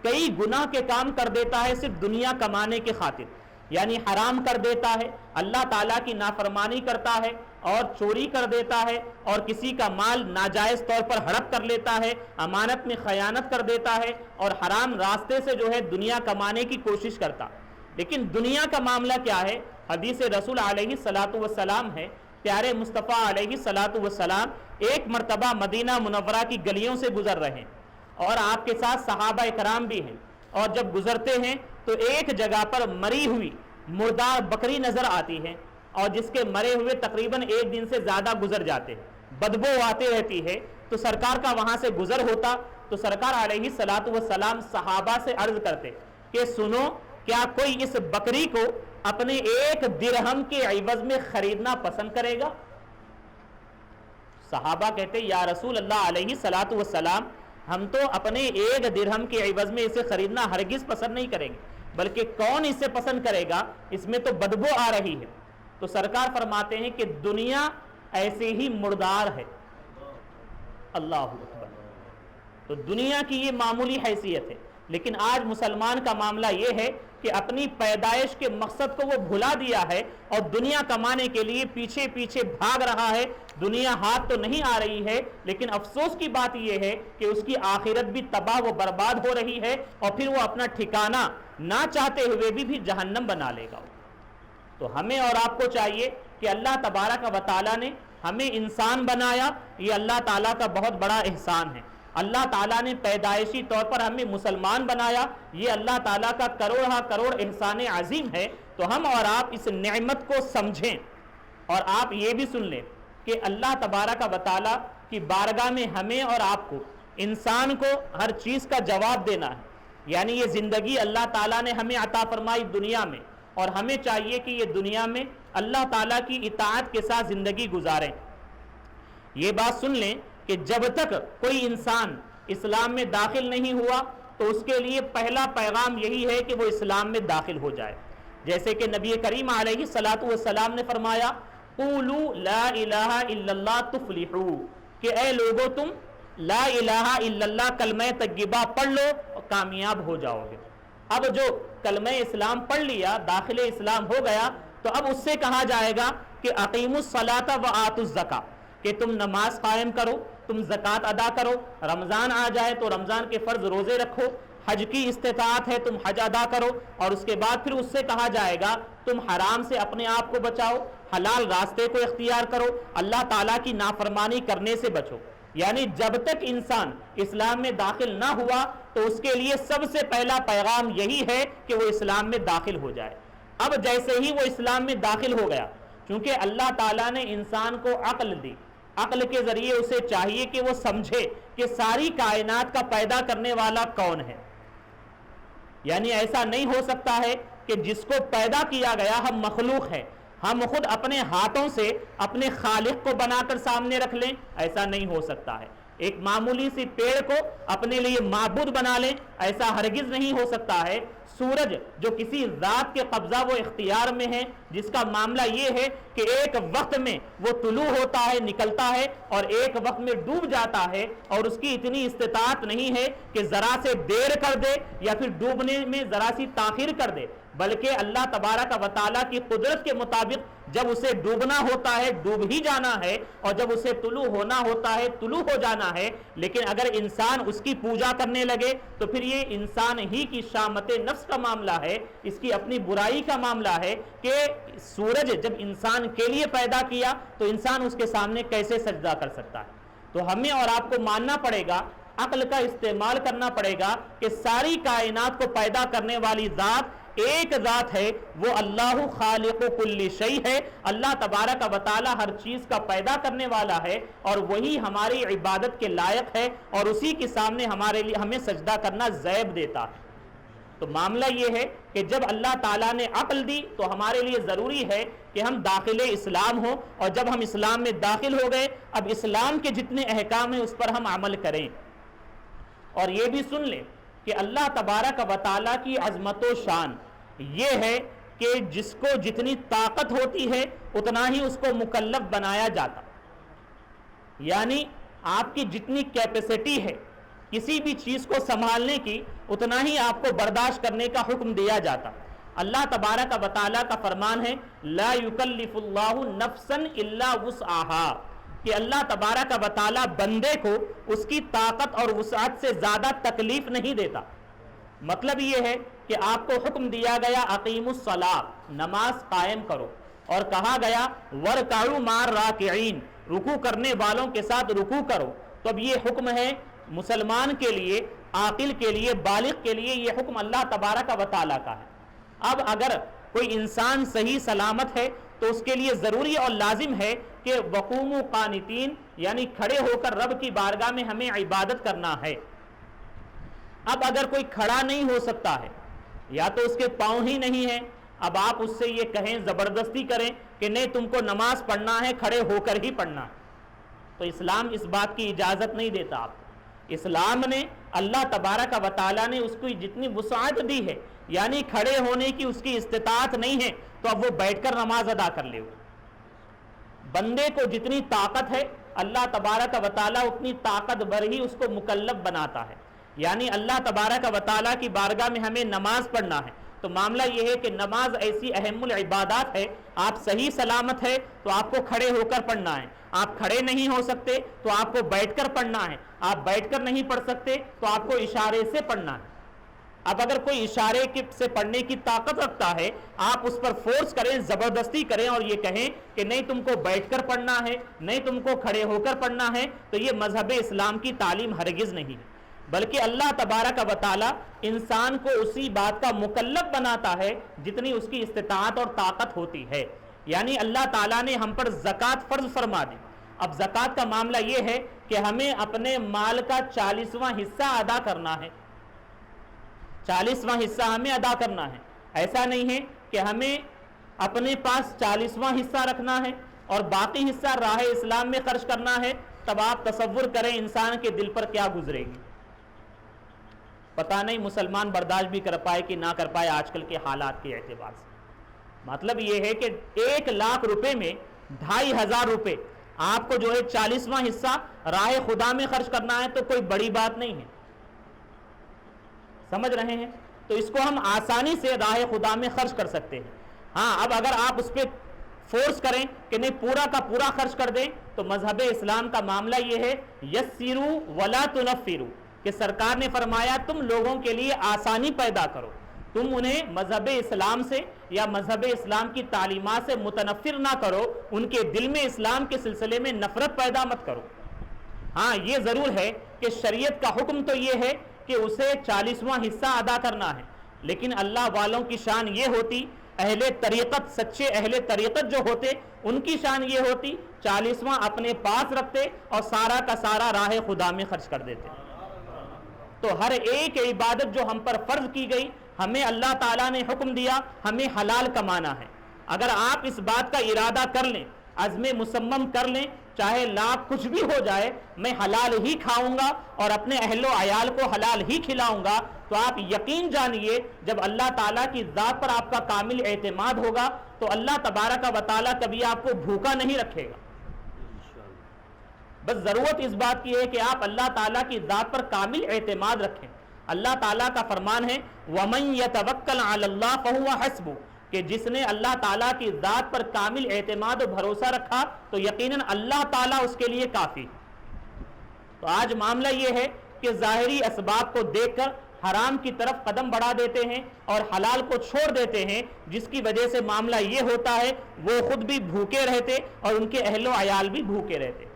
کئی گناہ کے کام کر دیتا ہے صرف دنیا کمانے کے خاطر، یعنی حرام کر دیتا ہے، اللہ تعالیٰ کی نافرمانی کرتا ہے، اور چوری کر دیتا ہے، اور کسی کا مال ناجائز طور پر ہڑپ کر لیتا ہے، امانت میں خیانت کر دیتا ہے، اور حرام راستے سے جو ہے دنیا کمانے کی کوشش کرتا. لیکن دنیا کا معاملہ کیا ہے؟ حدیث رسول علیہ الصلاۃ والسلام ہے، پیارے مصطفیٰ علیہ الصلاۃ والسلام ایک مرتبہ مدینہ منورہ کی گلیوں سے گزر رہے ہیں، اور آپ کے ساتھ صحابہ کرام بھی ہیں، اور جب گزرتے ہیں تو ایک جگہ پر مری ہوئی مردار بکری نظر آتی ہے، اور جس کے مرے ہوئے تقریباً ایک دن سے زیادہ گزر جاتے ہیں، بدبو آتی رہتی ہے. تو سرکار کا وہاں سے گزر ہوتا تو سرکار علیہ الصلاۃ والسلام صحابہ سے عرض کرتے کہ سنو، کیا کوئی اس بکری کو اپنے ایک درہم کے عوض میں خریدنا پسند کرے گا؟ صحابہ کہتے یا رسول اللہ علیہ الصلاۃ والسلام، ہم تو اپنے ایک درہم کے عوض میں اسے خریدنا ہرگز پسند نہیں کریں گے، بلکہ کون اسے پسند کرے گا، اس میں تو بدبو آ رہی ہے. تو سرکار فرماتے ہیں کہ دنیا ایسے ہی مردار ہے. اللہ اکبر. تو دنیا کی یہ معمولی حیثیت ہے. لیکن آج مسلمان کا معاملہ یہ ہے کہ اپنی پیدائش کے مقصد کو وہ بھلا دیا ہے اور دنیا کمانے کے لیے پیچھے پیچھے بھاگ رہا ہے. دنیا ہاتھ تو نہیں آ رہی ہے، لیکن افسوس کی بات یہ ہے کہ اس کی آخرت بھی تباہ و برباد ہو رہی ہے، اور پھر وہ اپنا ٹھکانہ نہ چاہتے ہوئے بھی جہنم بنا لے گا. تو ہمیں اور آپ کو چاہیے کہ اللہ تبارک و تعالیٰ نے ہمیں انسان بنایا، یہ اللہ تعالیٰ کا بہت بڑا احسان ہے. اللہ تعالیٰ نے پیدائشی طور پر ہمیں مسلمان بنایا، یہ اللہ تعالیٰ کا کروڑہ کروڑ احسان عظیم ہے. تو ہم اور آپ اس نعمت کو سمجھیں، اور آپ یہ بھی سن لیں کہ اللہ تبارک و تعالیٰ کی بارگاہ میں ہمیں اور آپ کو، انسان کو ہر چیز کا جواب دینا ہے. یعنی یہ زندگی اللہ تعالیٰ نے ہمیں عطا فرمائی دنیا میں، اور ہمیں چاہیے کہ یہ دنیا میں اللہ تعالیٰ کی اطاعت کے ساتھ زندگی گزاریں. یہ بات سن لیں کہ جب تک کوئی انسان اسلام میں داخل نہیں ہوا تو اس کے لیے پہلا پیغام یہی ہے کہ وہ اسلام میں داخل ہو جائے. جیسے کہ نبی کریم علیہ الصلاۃ والسلام نے فرمایا قولوا لا الہ الا اللہ تفلحوا، کہ اے لوگو تم لا الہ الا اللہ کلمہ طیبہ پڑھ لو اور کامیاب ہو جاؤ گے. اب جو کلمہ اسلام پڑھ لیا، داخل اسلام ہو گیا، تو اب اس سے کہا جائے گا کہ اقیموا الصلاۃ وآتوا الزکاۃ، کہ تم نماز قائم کرو، تم زکوٰۃ ادا کرو. رمضان آ جائے تو رمضان کے فرض روزے رکھو، حج کی استطاعت ہے تم حج ادا کرو. اور اس کے بعد پھر اس سے کہا جائے گا تم حرام سے اپنے آپ کو بچاؤ، حلال راستے کو اختیار کرو، اللہ تعالیٰ کی نافرمانی کرنے سے بچو. یعنی جب تک انسان اسلام میں داخل نہ ہوا تو اس کے لیے سب سے پہلا پیغام یہی ہے کہ وہ اسلام میں داخل ہو جائے. اب جیسے ہی وہ اسلام میں داخل ہو گیا، چونکہ اللہ تعالیٰ نے انسان کو عقل دی، عقل کے ذریعے اسے چاہیے کہ وہ سمجھے کہ ساری کائنات کا پیدا کرنے والا کون ہے. یعنی ایسا نہیں ہو سکتا ہے کہ جس کو پیدا کیا گیا ہم مخلوق ہیں، ہم خود اپنے ہاتھوں سے اپنے خالق کو بنا کر سامنے رکھ لیں، ایسا نہیں ہو سکتا ہے. ایک معمولی سی پیڑ کو اپنے لیے معبود بنا لیں، ایسا ہرگز نہیں ہو سکتا ہے. سورج جو کسی ذات کے قبضہ و اختیار میں ہے، جس کا معاملہ یہ ہے کہ ایک وقت میں وہ طلوع ہوتا ہے، نکلتا ہے، اور ایک وقت میں ڈوب جاتا ہے، اور اس کی اتنی استطاعت نہیں ہے کہ ذرا سے دیر کر دے یا پھر ڈوبنے میں ذرا سی تاخیر کر دے، بلکہ اللہ تبارک و تعالیٰ کی قدرت کے مطابق جب اسے ڈوبنا ہوتا ہے ڈوب ہی جانا ہے، اور جب اسے طلوع ہونا ہوتا ہے طلوع ہو جانا ہے. لیکن اگر انسان اس کی پوجا کرنے لگے تو پھر یہ انسان ہی کی شامت نفس کا معاملہ ہے، اس کی اپنی برائی کا معاملہ ہے کہ سورج جب انسان کے لیے پیدا کیا تو انسان اس کے سامنے کیسے سجدہ کر سکتا ہے. تو ہمیں اور آپ کو ماننا پڑے گا، عقل کا استعمال کرنا پڑے گا کہ ساری کائنات کو پیدا کرنے والی ذات ایک ذات ہے، وہ اللہ خالق کل شیء ہے. اللہ تبارک و تعالی ہر چیز کا پیدا کرنے والا ہے، اور وہی ہماری عبادت کے لائق ہے، اور اسی کے سامنے ہمیں سجدہ کرنا زیب دیتا ہے. تو معاملہ یہ ہے کہ جب اللہ تعالیٰ نے عقل دی تو ہمارے لیے ضروری ہے کہ ہم داخل اسلام ہوں، اور جب ہم اسلام میں داخل ہو گئے اب اسلام کے جتنے احکام ہیں اس پر ہم عمل کریں. اور یہ بھی سن لیں کہ اللہ تبارک و تعالیٰ کی عظمت و شان یہ ہے کہ جس کو جتنی طاقت ہوتی ہے اتنا ہی اس کو مکلف بنایا جاتا. یعنی آپ کی جتنی کیپیسٹی ہے کسی بھی چیز کو سنبھالنے کی، اتنا ہی آپ کو برداشت کرنے کا حکم دیا جاتا. اللہ تبارک و تعالیٰ کا فرمان ہے لا یکلف اللہ نفسا الا وسعها، کہ اللہ تبارک و تعالیٰ بندے کو اس کی طاقت اور وسعت سے زیادہ تکلیف نہیں دیتا. مطلب یہ ہے کہ آپ کو حکم دیا گیا اقیموا الصلاۃ، نماز قائم کرو، اور کہا گیا وارکعوا مع الراکعین، رکوع کرنے والوں کے ساتھ رکوع کرو. تو اب یہ حکم ہے مسلمان کے لیے، عاقل کے لیے، بالغ کے لیے، یہ حکم اللہ تبارک و تعالیٰ کا ہے. اب اگر کوئی انسان صحیح سلامت ہے تو اس کے لیے ضروری اور لازم ہے کہ وقوموا قانتین، یعنی کھڑے ہو کر رب کی بارگاہ میں ہمیں عبادت کرنا ہے. اب اگر کوئی کھڑا نہیں ہو سکتا ہے یا تو اس کے پاؤں ہی نہیں ہیں، اب آپ اس سے یہ کہیں، زبردستی کریں کہ نہیں تم کو نماز پڑھنا ہے کھڑے ہو کر ہی پڑھنا ہے، تو اسلام اس بات کی اجازت نہیں دیتا. آپ اسلام نے، اللہ تبارک و تعالیٰ نے اس کو جتنی وسعت دی ہے، یعنی کھڑے ہونے کی اس کی استطاعت نہیں ہے تو اب وہ بیٹھ کر نماز ادا کر لے. بندے کو جتنی طاقت ہے اللہ تبارک و تعالیٰ اتنی طاقت بھر ہی اس کو مکلف بناتا ہے. یعنی اللہ تبارک و تعالیٰ کی بارگاہ میں ہمیں نماز پڑھنا ہے تو معاملہ یہ ہے کہ نماز ایسی اہم العبادات ہے، آپ صحیح سلامت ہے تو آپ کو کھڑے ہو کر پڑھنا ہے، آپ کھڑے نہیں ہو سکتے تو آپ کو بیٹھ کر پڑھنا ہے، آپ بیٹھ کر نہیں پڑھ سکتے تو آپ کو اشارے سے پڑھنا ہے۔ اب اگر کوئی اشارے سے پڑھنے کی طاقت رکھتا ہے، آپ اس پر فورس کریں، زبردستی کریں اور یہ کہیں کہ نہیں تم کو بیٹھ کر پڑھنا ہے، نہیں تم کو کھڑے ہو کر پڑھنا ہے، تو یہ مذہب اسلام کی تعلیم ہرگز نہیں ہے، بلکہ اللہ تبارک و تعالی انسان کو اسی بات کا مکلف بناتا ہے جتنی اس کی استطاعت اور طاقت ہوتی ہے۔ یعنی اللہ تعالیٰ نے ہم پر زکوٰۃ فرض فرما دی۔ اب زکوٰۃ کا معاملہ یہ ہے کہ ہمیں اپنے مال کا 40واں حصہ ادا کرنا ہے، 40واں حصہ ہمیں ادا کرنا ہے۔ ایسا نہیں ہے کہ ہمیں اپنے پاس 40واں حصہ رکھنا ہے اور باقی حصہ راہ اسلام میں خرچ کرنا ہے۔ تب آپ تصور کریں انسان کے دل پر کیا گزرے گی، پتہ نہیں مسلمان برداشت بھی کر پائے کہ نہ کر پائے آج کل کے حالات کے اعتبار سے۔ مطلب یہ ہے کہ 1,00,000 روپے میں 2,500 روپے آپ کو جو ہے 40واں حصہ راہ خدا میں خرچ کرنا ہے، تو کوئی بڑی بات نہیں ہے، سمجھ رہے ہیں؟ تو اس کو ہم آسانی سے راہ خدا میں خرچ کر سکتے ہیں۔ ہاں اب اگر آپ اس پہ فورس کریں کہ نہیں پورا کا پورا خرچ کر دیں، تو مذہب اسلام کا معاملہ یہ ہے یسروا ولا تنفروا، کہ سرکار نے فرمایا تم لوگوں کے لیے آسانی پیدا کرو، تم انہیں مذہب اسلام سے یا مذہب اسلام کی تعلیمات سے متنفر نہ کرو، ان کے دل میں اسلام کے سلسلے میں نفرت پیدا مت کرو۔ ہاں یہ ضرور ہے کہ شریعت کا حکم تو یہ ہے کہ اسے 40واں حصہ ادا کرنا ہے، لیکن اللہ والوں کی شان یہ ہوتی، اہل طریقت، سچے اہل طریقت جو ہوتے ان کی شان یہ ہوتی 40واں اپنے پاس رکھتے اور سارا کا سارا راہ خدا میں خرچ کر دیتے۔ تو ہر ایک عبادت جو ہم پر فرض کی گئی، ہمیں اللہ تعالیٰ نے حکم دیا ہمیں حلال کمانا ہے۔ اگر آپ اس بات کا ارادہ کر لیں، عزم مصمم کر لیں، چاہے لاکھ کچھ بھی ہو جائے میں حلال ہی کھاؤں گا اور اپنے اہل و عیال کو حلال ہی کھلاؤں گا، تو آپ یقین جانیے جب اللہ تعالیٰ کی ذات پر آپ کا کامل اعتماد ہوگا تو اللہ تبارک و تعالیٰ کبھی آپ کو بھوکا نہیں رکھے گا۔ بس ضرورت اس بات کی ہے کہ آپ اللہ تعالیٰ کی ذات پر کامل اعتماد رکھیں۔ اللہ تعالیٰ کا فرمان ہے وَمَن يَتَوَكَّلْ عَلَى اللَّهِ فَهُوَ حَسْبُهُ، کہ جس نے اللہ تعالیٰ کی ذات پر کامل اعتماد و بھروسہ رکھا تو یقیناً اللہ تعالیٰ اس کے لیے کافی۔ تو آج معاملہ یہ ہے کہ ظاہری اسباب کو دیکھ کر حرام کی طرف قدم بڑھا دیتے ہیں اور حلال کو چھوڑ دیتے ہیں، جس کی وجہ سے معاملہ یہ ہوتا ہے وہ خود بھی بھوکے رہتے اور ان کے اہل و عیال بھی بھوکے رہتے۔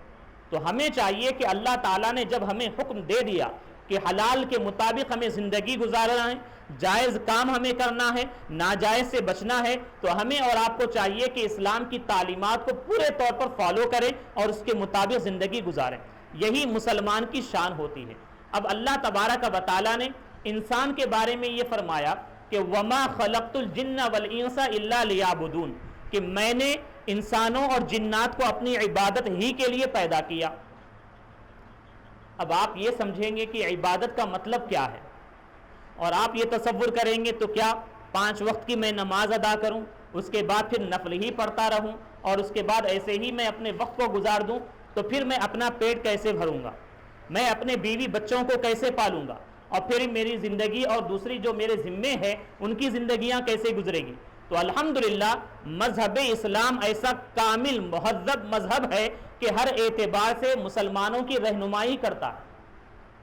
تو ہمیں چاہیے کہ اللہ تعالیٰ نے جب ہمیں حکم دے دیا کہ حلال کے مطابق ہمیں زندگی گزارنا ہے، جائز کام ہمیں کرنا ہے، ناجائز سے بچنا ہے، تو ہمیں اور آپ کو چاہیے کہ اسلام کی تعلیمات کو پورے طور پر فالو کریں اور اس کے مطابق زندگی گزاریں۔ یہی مسلمان کی شان ہوتی ہے۔ اب اللہ تبارک و تعالیٰ نے انسان کے بارے میں یہ فرمایا کہ وَمَا خَلَقْتُ الْجِنَّ وَالْإِنسَ إِلَّا لِيَعْبُدُونَ، کہ میں نے انسانوں اور جنات کو اپنی عبادت ہی کے لیے پیدا کیا۔ اب آپ یہ سمجھیں گے کہ عبادت کا مطلب کیا ہے، اور آپ یہ تصور کریں گے تو کیا 5 وقت کی میں نماز ادا کروں، اس کے بعد پھر نفل ہی پڑھتا رہوں اور اس کے بعد ایسے ہی میں اپنے وقت کو گزار دوں، تو پھر میں اپنا پیٹ کیسے بھروں گا، میں اپنے بیوی بچوں کو کیسے پالوں گا، اور پھر میری زندگی اور دوسری جو میرے ذمے ہے ان کی زندگیاں کیسے گزرے گی؟ تو الحمدللہ مذہب اسلام ایسا کامل مہذب مذہب ہے کہ ہر اعتبار سے مسلمانوں کی رہنمائی کرتا ہے۔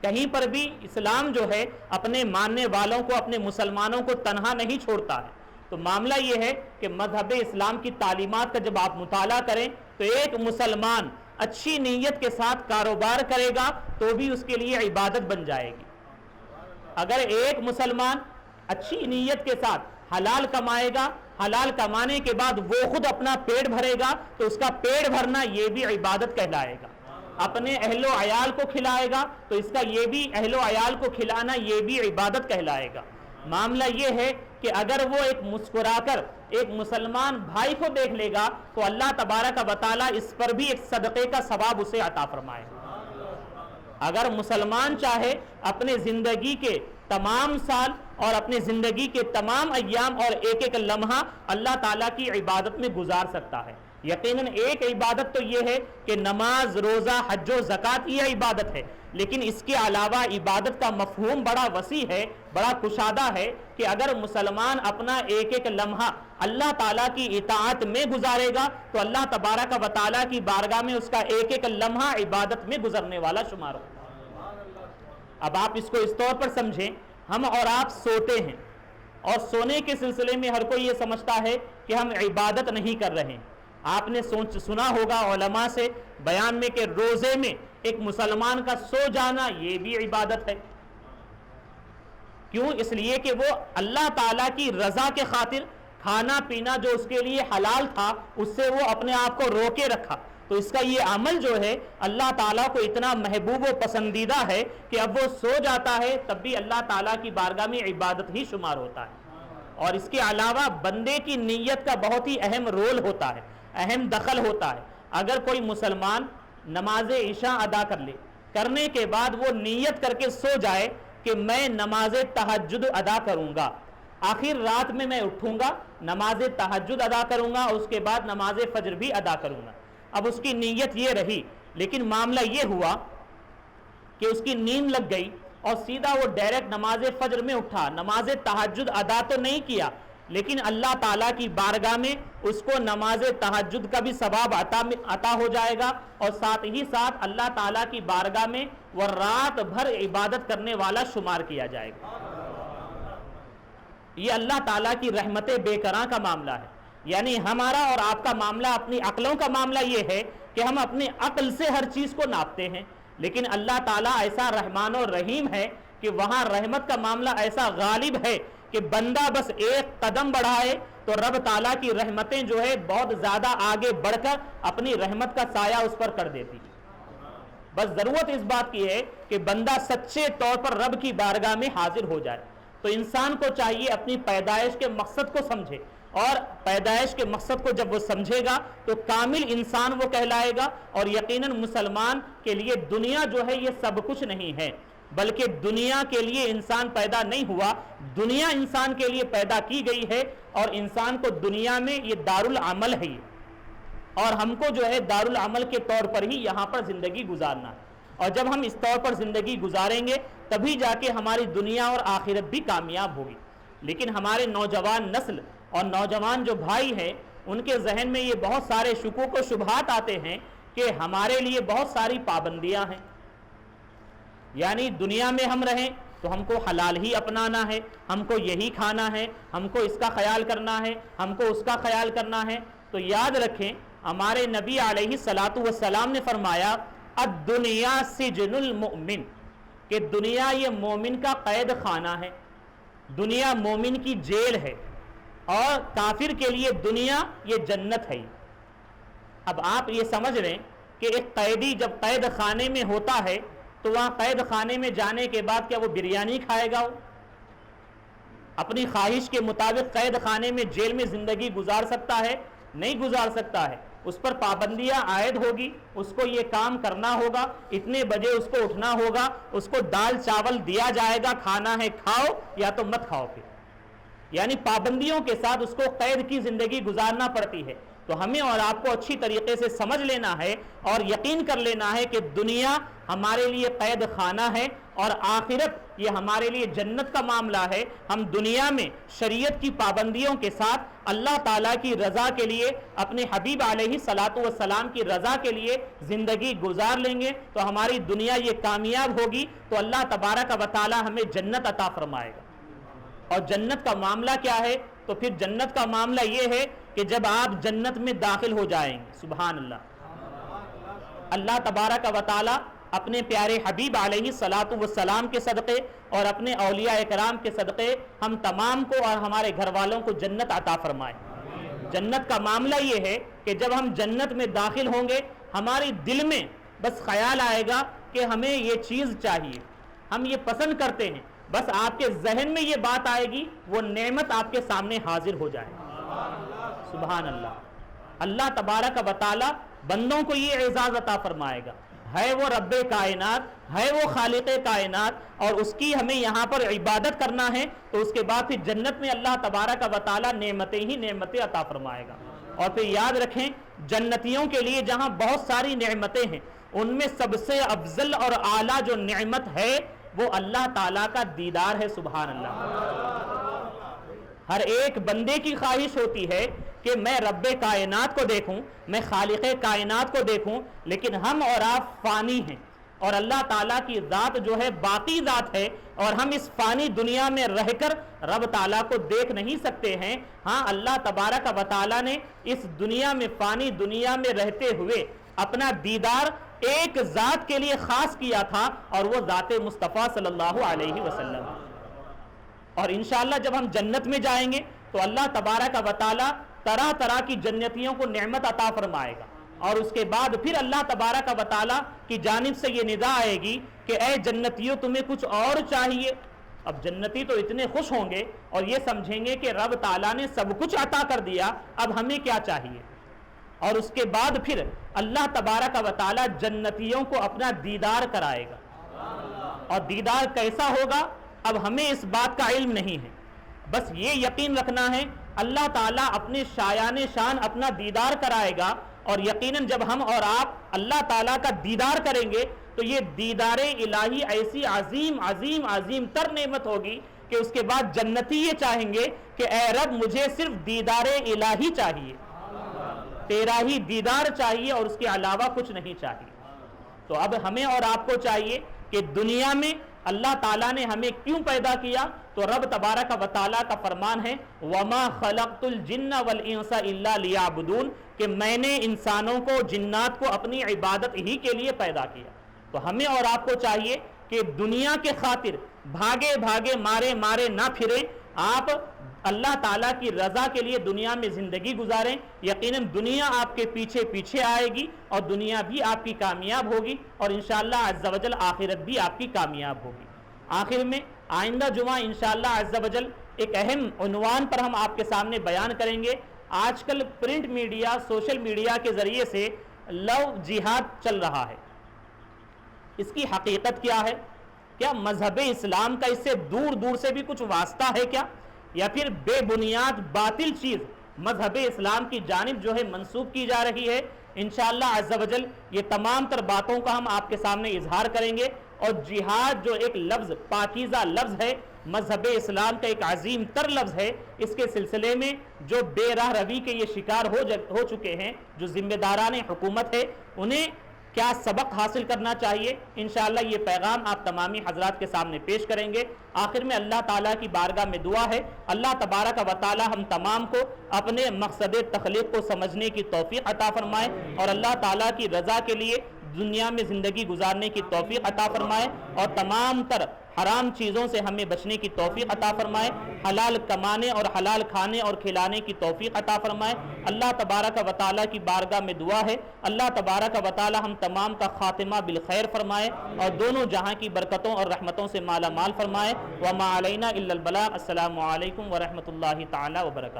کہیں پر بھی اسلام جو ہے اپنے ماننے والوں کو، اپنے مسلمانوں کو تنہا نہیں چھوڑتا ہے۔ تو معاملہ یہ ہے کہ مذہب اسلام کی تعلیمات کا جب آپ مطالعہ کریں تو ایک مسلمان اچھی نیت کے ساتھ کاروبار کرے گا تو بھی اس کے لیے عبادت بن جائے گی۔ اگر ایک مسلمان اچھی نیت کے ساتھ حلال کمائے گا، حلال کمانے کے بعد وہ خود اپنا پیٹ بھرے گا تو اس کا پیٹ بھرنا یہ بھی عبادت کہلائے گا۔ اپنے اہل و عیال کو کھلائے گا تو اس کا یہ بھی اہل و عیال کو کھلانا یہ بھی عبادت کہلائے گا۔ معاملہ یہ ہے کہ اگر وہ ایک مسکرا کر ایک مسلمان بھائی کو دیکھ لے گا تو اللہ تبارک و تعالیٰ اس پر بھی ایک صدقے کا ثواب اسے عطا فرمائے گا۔ اگر مسلمان چاہے اپنے زندگی کے تمام سال اور اپنے زندگی کے تمام ایام اور ایک ایک لمحہ اللہ تعالیٰ کی عبادت میں گزار سکتا ہے۔ یقیناً ایک عبادت تو یہ ہے کہ نماز، روزہ، حج و زکوٰۃ یہ عبادت ہے، لیکن اس کے علاوہ عبادت کا مفہوم بڑا وسیع ہے، بڑا کشادہ ہے کہ اگر مسلمان اپنا ایک ایک لمحہ اللہ تعالیٰ کی اطاعت میں گزارے گا تو اللہ تبارک و تعالیٰ کی بارگاہ میں اس کا ایک ایک لمحہ عبادت میں گزرنے والا شمار ہوگا۔ اب آپ اس کو اس طور پر سمجھیں، ہم اور آپ سوتے ہیں اور سونے کے سلسلے میں ہر کوئی یہ سمجھتا ہے کہ ہم عبادت نہیں کر رہے ہیں۔ آپ نے سنا ہوگا علماء سے بیان میں کہ روزے میں ایک مسلمان کا سو جانا یہ بھی عبادت ہے۔ کیوں؟ اس لیے کہ وہ اللہ تعالیٰ کی رضا کے خاطر کھانا پینا جو اس کے لیے حلال تھا اس سے وہ اپنے آپ کو روکے رکھا، تو اس کا یہ عمل جو ہے اللہ تعالیٰ کو اتنا محبوب و پسندیدہ ہے کہ اب وہ سو جاتا ہے تب بھی اللہ تعالیٰ کی بارگاہ میں عبادت ہی شمار ہوتا ہے۔ اور اس کے علاوہ بندے کی نیت کا بہت ہی اہم رول ہوتا ہے، اہم دخل ہوتا ہے۔ اگر کوئی مسلمان نماز عشاء ادا کر لے، کرنے کے بعد وہ نیت کر کے سو جائے کہ میں نماز تہجد ادا کروں گا، آخر رات میں اٹھوں گا، نماز تہجد ادا کروں گا، اس کے بعد نماز فجر بھی ادا کروں گا۔ اب اس کی نیت یہ رہی، لیکن معاملہ یہ ہوا کہ اس کی نیند لگ گئی اور سیدھا وہ ڈائریکٹ نماز فجر میں اٹھا، نماز تہجد ادا تو نہیں کیا، لیکن اللہ تعالیٰ کی بارگاہ میں اس کو نماز تہجد کا بھی ثواب عطا ہو جائے گا، اور ساتھ ہی ساتھ اللہ تعالیٰ کی بارگاہ میں وہ رات بھر عبادت کرنے والا شمار کیا جائے گا۔ یہ اللہ تعالیٰ کی رحمت بے کراں کا معاملہ ہے۔ یعنی ہمارا اور آپ کا معاملہ، اپنی عقلوں کا معاملہ یہ ہے کہ ہم اپنی عقل سے ہر چیز کو ناپتے ہیں، لیکن اللہ تعالیٰ ایسا رحمان و رحیم ہے کہ وہاں رحمت کا معاملہ ایسا غالب ہے کہ بندہ بس ایک قدم بڑھائے تو رب تعالیٰ کی رحمتیں جو ہے بہت زیادہ آگے بڑھ کر اپنی رحمت کا سایہ اس پر کر دیتی۔ بس ضرورت اس بات کی ہے کہ بندہ سچے طور پر رب کی بارگاہ میں حاضر ہو جائے۔ تو انسان کو چاہیے اپنی پیدائش کے مقصد کو سمجھے، اور پیدائش کے مقصد کو جب وہ سمجھے گا تو کامل انسان وہ کہلائے گا، اور یقیناً مسلمان کے لیے دنیا جو ہے یہ سب کچھ نہیں ہے، بلکہ دنیا کے لیے انسان پیدا نہیں ہوا، دنیا انسان کے لیے پیدا کی گئی ہے، اور انسان کو دنیا میں یہ دارالعمل ہے، اور ہم کو جو ہے دارالعمل کے طور پر ہی یہاں پر زندگی گزارنا ہے۔ اور جب ہم اس طور پر زندگی گزاریں گے تبھی جا کے ہماری دنیا اور آخرت بھی کامیاب ہوگی۔ لیکن ہمارے نوجوان نسل اور نوجوان جو بھائی ہیں ان کے ذہن میں یہ بہت سارے شکوک و شبہات آتے ہیں کہ ہمارے لیے بہت ساری پابندیاں ہیں، یعنی دنیا میں ہم رہیں تو ہم کو حلال ہی اپنانا ہے، ہم کو یہی کھانا ہے، ہم کو اس کا خیال کرنا ہے، ہم کو اس کا خیال کرنا ہے۔ تو یاد رکھیں ہمارے نبی علیہ الصلاۃ والسلام نے فرمایا الدنیا سجن المؤمن، کہ دنیا یہ مومن کا قید خانہ ہے، دنیا مومن کی جیل ہے، اور کافر کے لیے دنیا یہ جنت ہے۔ اب آپ یہ سمجھ رہے ہیں کہ ایک قیدی جب قید خانے میں ہوتا ہے تو وہاں قید خانے میں جانے کے بعد کیا وہ بریانی کھائے گا؟ وہ اپنی خواہش کے مطابق قید خانے میں جیل میں زندگی گزار سکتا ہے؟ نہیں گزار سکتا ہے۔ اس پر پابندیاں عائد ہوگی، اس کو یہ کام کرنا ہوگا، اتنے بجے اس کو اٹھنا ہوگا، اس کو دال چاول دیا جائے گا، کھانا ہے کھاؤ یا تو مت کھاؤ پھر، یعنی پابندیوں کے ساتھ اس کو قید کی زندگی گزارنا پڑتی ہے۔ تو ہمیں اور آپ کو اچھی طریقے سے سمجھ لینا ہے اور یقین کر لینا ہے کہ دنیا ہمارے لیے قید خانہ ہے اور آخرت یہ ہمارے لیے جنت کا معاملہ ہے۔ ہم دنیا میں شریعت کی پابندیوں کے ساتھ اللہ تعالیٰ کی رضا کے لیے، اپنے حبیب علیہ الصلاۃ والسلام کی رضا کے لیے زندگی گزار لیں گے تو ہماری دنیا یہ کامیاب ہوگی، تو اللہ تبارک و تعالیٰ ہمیں جنت عطا فرمائے گا۔ اور جنت کا معاملہ کیا ہے؟ تو پھر جنت کا معاملہ یہ ہے کہ جب آپ جنت میں داخل ہو جائیں گے، سبحان اللہ، اللہ تبارک و تعالیٰ اپنے پیارے حبیب علیہ الصلاۃ والسلام کے صدقے اور اپنے اولیاء اکرام کے صدقے ہم تمام کو اور ہمارے گھر والوں کو جنت عطا فرمائے۔ جنت کا معاملہ یہ ہے کہ جب ہم جنت میں داخل ہوں گے ہمارے دل میں بس خیال آئے گا کہ ہمیں یہ چیز چاہیے، ہم یہ پسند کرتے ہیں، بس آپ کے ذہن میں یہ بات آئے گی، وہ نعمت آپ کے سامنے حاضر ہو جائے۔ سبحان اللہ، اللہ تبارک و تعالی بندوں کو یہ اعزاز عطا فرمائے گا، ہے وہ رب کائنات، ہے وہ خالق کائنات، اور اس کی ہمیں یہاں پر عبادت کرنا ہے، تو اس کے بعد پھر جنت میں اللہ تبارک و تعالی نعمتیں ہی نعمتیں عطا فرمائے گا۔ اور پھر یاد رکھیں جنتیوں کے لیے جہاں بہت ساری نعمتیں ہیں، ان میں سب سے افضل اور اعلیٰ جو نعمت ہے وہ اللہ تعالیٰ کا دیدار ہے. سبحان اللہ. ہر ایک بندے کی خواہش ہوتی ہے کہ میں رب کائنات کو دیکھوں, میں خالق کائنات کو دیکھوں, لیکن ہم اور آپ فانی ہیں اور اللہ تعالیٰ کی ذات جو ہے باقی ذات ہے, اور ہم اس فانی دنیا میں رہ کر رب تعالیٰ کو دیکھ نہیں سکتے ہیں. ہاں, اللہ تبارک و تعالیٰ نے اس دنیا میں, فانی دنیا میں رہتے ہوئے اپنا دیدار ایک ذات کے لیے خاص کیا تھا, اور وہ ذات مصطفیٰ صلی اللہ علیہ وسلم. اور انشاءاللہ جب ہم جنت میں جائیں گے تو اللہ تبارک و تعالیٰ طرح طرح کی جنتیوں کو نعمت عطا فرمائے گا, اور اس کے بعد پھر اللہ تبارک و تعالیٰ کی جانب سے یہ ندا آئے گی کہ اے جنتیوں تمہیں کچھ اور چاہیے. اب جنتی تو اتنے خوش ہوں گے اور یہ سمجھیں گے کہ رب تعالیٰ نے سب کچھ عطا کر دیا, اب ہمیں کیا چاہیے. اور اس کے بعد پھر اللہ تبارک و تعالیٰ جنتیوں کو اپنا دیدار کرائے گا, اور دیدار کیسا ہوگا اب ہمیں اس بات کا علم نہیں ہے. بس یہ یقین رکھنا ہے اللہ تعالیٰ اپنے شایان شان اپنا دیدار کرائے گا, اور یقیناً جب ہم اور آپ اللہ تعالیٰ کا دیدار کریں گے تو یہ دیدار الہی ایسی عظیم عظیم عظیم تر نعمت ہوگی کہ اس کے بعد جنتی یہ چاہیں گے کہ اے رب مجھے صرف دیدار الہی چاہیے, تیرا ہی دیدار چاہیے, اور اس کے علاوہ کچھ نہیں چاہیے. تو اب ہمیں اور آپ کو چاہیے کہ دنیا میں اللہ تعالیٰ نے ہمیں کیوں پیدا کیا, تو رب تبارک و تعالیٰ کا فرمان ہے وَمَا خَلَقْتُ الْجِنَّ وَالْإِنسَ إِلَّا لِيَعْبُدُونَ, کہ میں نے انسانوں کو, جنات کو اپنی عبادت ہی کے لیے پیدا کیا. تو ہمیں اور آپ کو چاہیے کہ دنیا کے خاطر بھاگے بھاگے مارے مارے نہ پھریں, آپ اللہ تعالیٰ کی رضا کے لیے دنیا میں زندگی گزاریں. یقیناً دنیا آپ کے پیچھے پیچھے آئے گی, اور دنیا بھی آپ کی کامیاب ہوگی, اور انشاءاللہ عز و جل آخرت بھی آپ کی کامیاب ہوگی. آخر میں آئندہ جمعہ انشاءاللہ عز و جل ایک اہم عنوان پر ہم آپ کے سامنے بیان کریں گے. آج کل پرنٹ میڈیا, سوشل میڈیا کے ذریعے سے لو جہاد چل رہا ہے. اس کی حقیقت کیا ہے؟ کیا مذہب اسلام کا اس سے دور دور سے بھی کچھ واسطہ ہے کیا, یا پھر بے بنیاد باطل چیز مذہب اسلام کی جانب جو ہے منسوب کی جا رہی ہے؟ انشاءاللہ عز و جل یہ تمام تر باتوں کا ہم آپ کے سامنے اظہار کریں گے. اور جہاد جو ایک لفظ, پاکیزہ لفظ ہے, مذہب اسلام کا ایک عظیم تر لفظ ہے, اس کے سلسلے میں جو بے راہ روی کے یہ شکار ہو چکے ہیں, جو ذمہ داران حکومت ہے, انہیں کیا سبق حاصل کرنا چاہیے, انشاءاللہ یہ پیغام آپ تمامی حضرات کے سامنے پیش کریں گے. آخر میں اللہ تعالیٰ کی بارگاہ میں دعا ہے اللہ تبارک و تعالیٰ ہم تمام کو اپنے مقصد تخلیق کو سمجھنے کی توفیق عطا فرمائے, اور اللہ تعالیٰ کی رضا کے لیے دنیا میں زندگی گزارنے کی توفیق عطا فرمائے, اور تمام تر حرام چیزوں سے ہمیں بچنے کی توفیق عطا فرمائے, حلال کمانے اور حلال کھانے اور کھلانے کی توفیق عطا فرمائے. اللہ تبارک و تعالیٰ کی بارگاہ میں دعا ہے اللہ تبارک و تعالیٰ ہم تمام کا خاتمہ بالخیر فرمائے, اور دونوں جہاں کی برکتوں اور رحمتوں سے مالا مال فرمائے. وما علینا الا البلاغ. السلام علیکم ورحمۃ اللہ تعالیٰ وبرکاتہ.